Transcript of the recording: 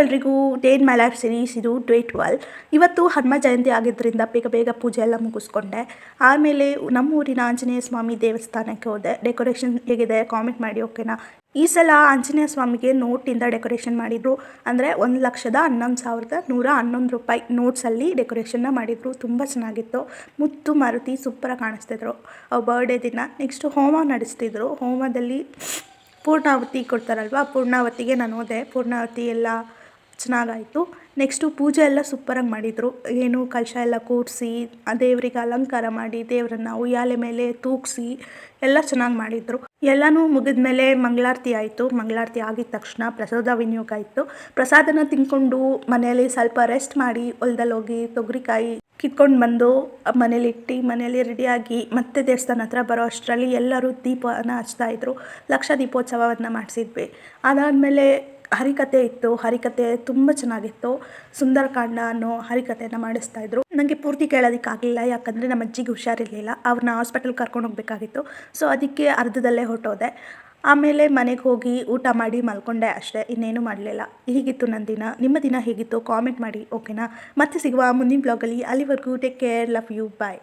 ಎಲ್ರಿಗೂ day in my life series ಇದು day 12. ಇವತ್ತು ಹನುಮ ಜಯಂತಿ ಆಗಿದ್ದರಿಂದ ಬೇಗ ಬೇಗ ಪೂಜೆ ಎಲ್ಲ ಮುಗಿಸ್ಕೊಂಡೆ. ಆಮೇಲೆ ನಮ್ಮೂರಿನ ಆಂಜನೇಯ ಸ್ವಾಮಿ ದೇವಸ್ಥಾನಕ್ಕೆ ಹೋದೆ. ಡೆಕೋರೇಷನ್ ಹೇಗಿದೆ ಕಾಮೆಂಟ್ ಮಾಡಿ, ಓಕೆನಾ. ಈ ಸಲ ಆಂಜನೇಯ ಸ್ವಾಮಿಗೆ ನೋಟಿಂದ ಡೆಕೋರೇಷನ್ ಮಾಡಿದರು. ಅಂದರೆ 1,11,111 ರೂಪಾಯಿ ನೋಟ್ಸಲ್ಲಿ ಡೆಕೋರೇಷನ್ನ ಮಾಡಿದರು. ತುಂಬ ಚೆನ್ನಾಗಿತ್ತು. ಮುತ್ತು ಮಾರುತಿ ಸೂಪರಾಗಿ ಕಾಣಿಸ್ತಿದ್ರು ಬರ್ಡೇ ದಿನ. ನೆಕ್ಸ್ಟು ಹೋಮ ನಡೆಸ್ತಿದ್ರು. ಹೋಮದಲ್ಲಿ ಪೂರ್ಣಾವತಿ ಕೊಡ್ತಾರಲ್ವ, ಪೂರ್ಣಾವತಿಗೆ ನಾನು ಹೋದೆ. ಪೂರ್ಣಾವತಿ ಎಲ್ಲ ಚೆನ್ನಾಗಾಯಿತು. ನೆಕ್ಸ್ಟು ಪೂಜೆ ಎಲ್ಲ ಸೂಪರಾಗಿ ಮಾಡಿದರು. ಏನು ಕಲಶ ಎಲ್ಲ ಕೂರಿಸಿ ದೇವರಿಗೆ ಅಲಂಕಾರ ಮಾಡಿ ದೇವರನ್ನು ಉಯ್ಯಾಲೆ ಮೇಲೆ ತೂಗಿಸಿ ಎಲ್ಲ ಚೆನ್ನಾಗಿ ಮಾಡಿದರು. ಎಲ್ಲನೂ ಮುಗಿದ ಮೇಲೆ ಮಂಗಳಾರತಿ ಆಯಿತು. ಮಂಗಳಾರತಿ ಆಗಿದ ತಕ್ಷಣ ಪ್ರಸಾದ ವಿನಿಯೋಗ ಆಯಿತು. ಪ್ರಸಾದನ ತಿಂದ್ಕೊಂಡು ಮನೆಯಲ್ಲಿ ಸ್ವಲ್ಪ ರೆಸ್ಟ್ ಮಾಡಿ ಹೊಲ್ದಲ್ಲಿ ಹೋಗಿ ತೊಗರಿಕಾಯಿ ಕಿತ್ಕೊಂಡು ಬಂದು ಮನೇಲಿಟ್ಟು ಮನೇಲಿ ರೆಡಿಯಾಗಿ ಮತ್ತೆ ದೇವಸ್ಥಾನ ಹತ್ರ ಬರೋ ಅಷ್ಟರಲ್ಲಿ ಎಲ್ಲರೂ ದೀಪನ ಹಚ್ತಾಯಿದ್ರು. ಲಕ್ಷ ದೀಪೋತ್ಸವವನ್ನು ಮಾಡಿಸಿದ್ವಿ. ಅದಾದಮೇಲೆ ಹರಿಕತೆ ಇತ್ತು. ಹರಿಕತೆ ತುಂಬ ಚೆನ್ನಾಗಿತ್ತು. ಸುಂದರಕಾಂಡ ಅನ್ನೋ ಹರಿಕತೆಯನ್ನು ಮಾಡಿಸ್ತಾಯಿದ್ರು. ನನಗೆ ಪೂರ್ತಿ ಕೇಳೋದಕ್ಕಾಗಲಿಲ್ಲ, ಯಾಕಂದರೆ ನಮ್ಮ ಅಜ್ಜಿಗೆ ಹುಷಾರಿರಲಿಲ್ಲ. ಅವ್ರನ್ನ ಹಾಸ್ಪಿಟಲ್ಗೆ ಕರ್ಕೊಂಡು ಹೋಗಬೇಕಾಗಿತ್ತು. ಸೊ ಅದಕ್ಕೆ ಅರ್ಧದಲ್ಲೇ ಹೊರಟೋದೆ. ಆಮೇಲೆ ಮನೆಗೆ ಹೋಗಿ ಊಟ ಮಾಡಿ ಮಲ್ಕೊಂಡೆ ಅಷ್ಟೇ, ಇನ್ನೇನು ಮಾಡಲಿಲ್ಲ. ಹೀಗಿತ್ತು ನನ್ನ ದಿನ. ನಿಮ್ಮ ದಿನ ಹೇಗಿತ್ತು ಕಾಮೆಂಟ್ ಮಾಡಿ, ಓಕೆನಾ. ಮತ್ತೆ ಸಿಗುವ ಮುಂದಿನ ಬ್ಲಾಗಲ್ಲಿ. ಅಲ್ಲಿವರೆಗೂ take care, love you, bye.